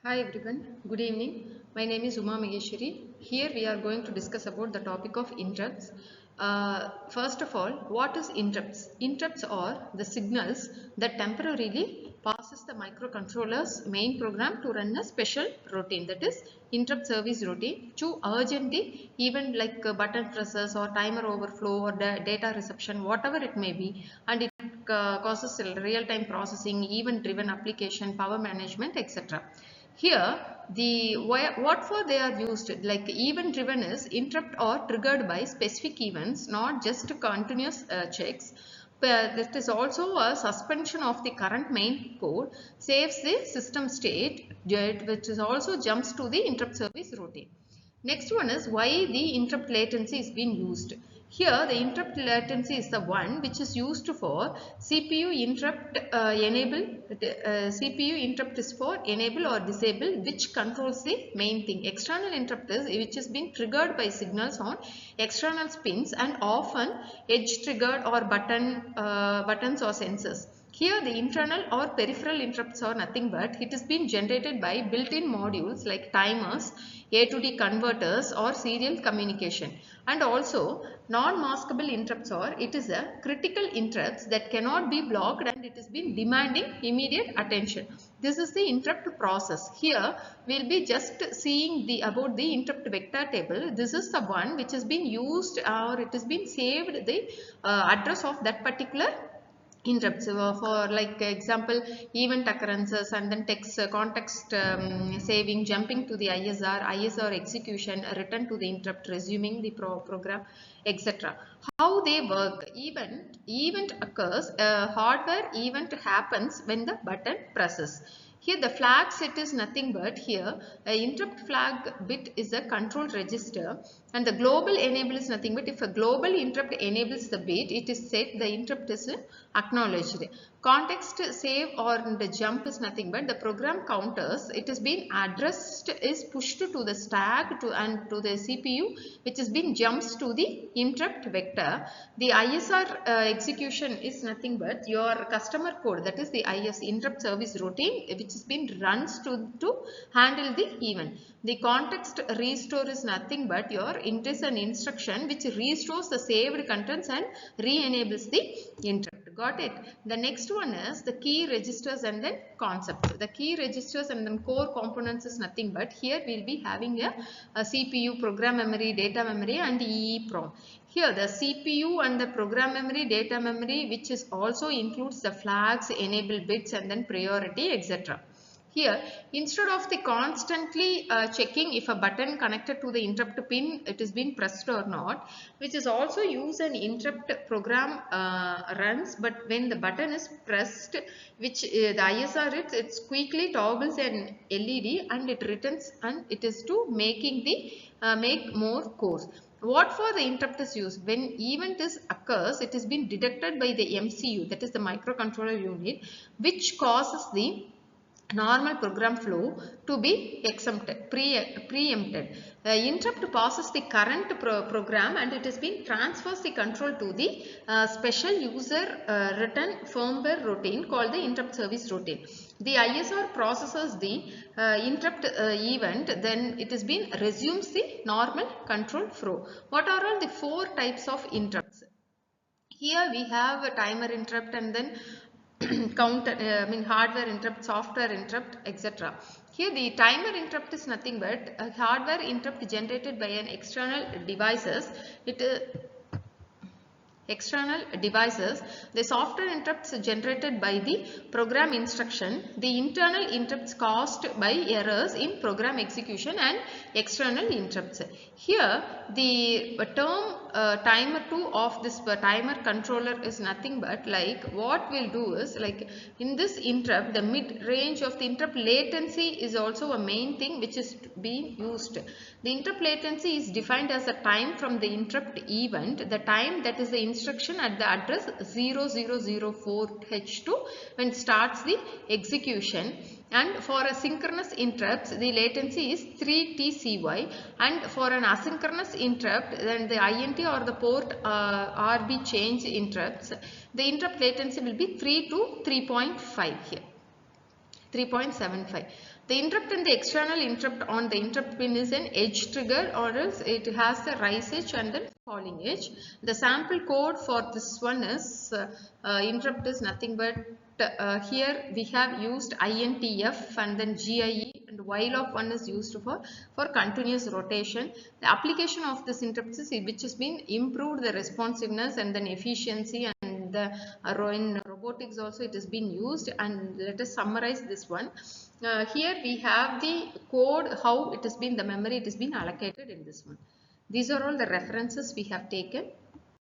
Hi everyone, good evening. My name is Uma Maheshwari. Here we are going to discuss about the topic of interrupts. First of all, what is interrupts? Interrupts are the signals that temporarily passes the microcontroller's main program to run a special routine, that is interrupt service routine, to urgent the event like button presses or timer overflow or data reception, whatever it may be, and it causes real-time processing, event-driven application, power management, etc. Here, what for they are used, like event driven is interrupt or triggered by specific events, not just continuous checks. But this is also a suspension of the current main code, saves the system state, which is also jumps to the interrupt service routine. Next one is why the interrupt latency is being used. Here the interrupt latency is the one which is used for CPU interrupt CPU interrupt is for enable or disable, which controls the main thing. External interrupt is which is being triggered by signals on external pins and often edge triggered or buttons or sensors. Here the internal or peripheral interrupts are nothing but it is being generated by built-in modules like timers, A to D converters or serial communication. And also non-maskable interrupts are it is a critical interrupts that cannot be blocked and it is been demanding immediate attention. This is the interrupt process. Here we will be just seeing the about the interrupt vector table. This is the one which has been used or it has been saved the address of that particular interrupts for like example event occurrences and then text context saving, jumping to the ISR execution, return to the interrupt, resuming the program, etc. How they work: event occurs, a hardware event happens when the button presses. Here the flag set is nothing but here a interrupt flag bit is a control register, and the global enable is nothing but if a global interrupt enables the bit, it is set the interrupt is acknowledged. Context save or the jump is nothing but the program counters, it is being addressed is pushed to the stack and to the CPU, which has been jumps to the interrupt vector. The ISR execution is nothing but your customer code, that is the IS interrupt service routine, which has been runs to handle the event. The context restore is nothing but it is an instruction which restores the saved contents and re-enables the interrupt. Got it? The next one is the key registers and then concepts. The key registers and then core components is nothing but here we will be having a CPU, program memory, data memory and EEPROM. Here the CPU and the program memory, data memory, which is also includes the flags, enable bits and then priority, etc. Here, instead of the constantly checking if a button connected to the interrupt pin it is being pressed or not, which is also use an interrupt program runs, but when the button is pressed, which the ISR it quickly toggles an LED and it returns, and it is to making the make more cores. What for the interrupt is used? When event is occurs, it is been detected by the MCU, that is the microcontroller unit, which causes the normal program flow to be preempted. The interrupt passes the current program and it has been transfers the control to the special user written firmware routine called the interrupt service routine. The ISR processes the interrupt event, then it has been resumes the normal control flow. What are all the four types of interrupts? Here we have a timer interrupt and then hardware interrupt, software interrupt, etc. Here the timer interrupt is nothing but a hardware interrupt generated by an external devices. External devices. The software interrupts generated by the program instruction, the internal interrupts caused by errors in program execution, and external interrupts. Here the term timer 2 of this timer controller is nothing but like what we'll do is like in this interrupt the mid range of the interrupt latency is also a main thing which is being used. The interrupt latency is defined as the time from the interrupt event, the time that is the instruction at the address 0004H2 when starts the execution, and for a synchronous interrupts the latency is 3TCY, and for an asynchronous interrupt then the INT or the port RB change interrupts, the interrupt latency will be 3 to 3.5 here. 3.75. The interrupt in the external interrupt on the interrupt pin is an edge trigger, or else it has the rise edge and then falling edge. The sample code for this one is interrupt is nothing but here we have used INTF and then GIE, and while of one is used for continuous rotation. The application of this interrupt is which has been improved the responsiveness and then efficiency, and the in robotics also it has been used. And let us summarize this one. Here we have the code, how it has been, the memory it has been allocated in this one. These are all the references we have taken.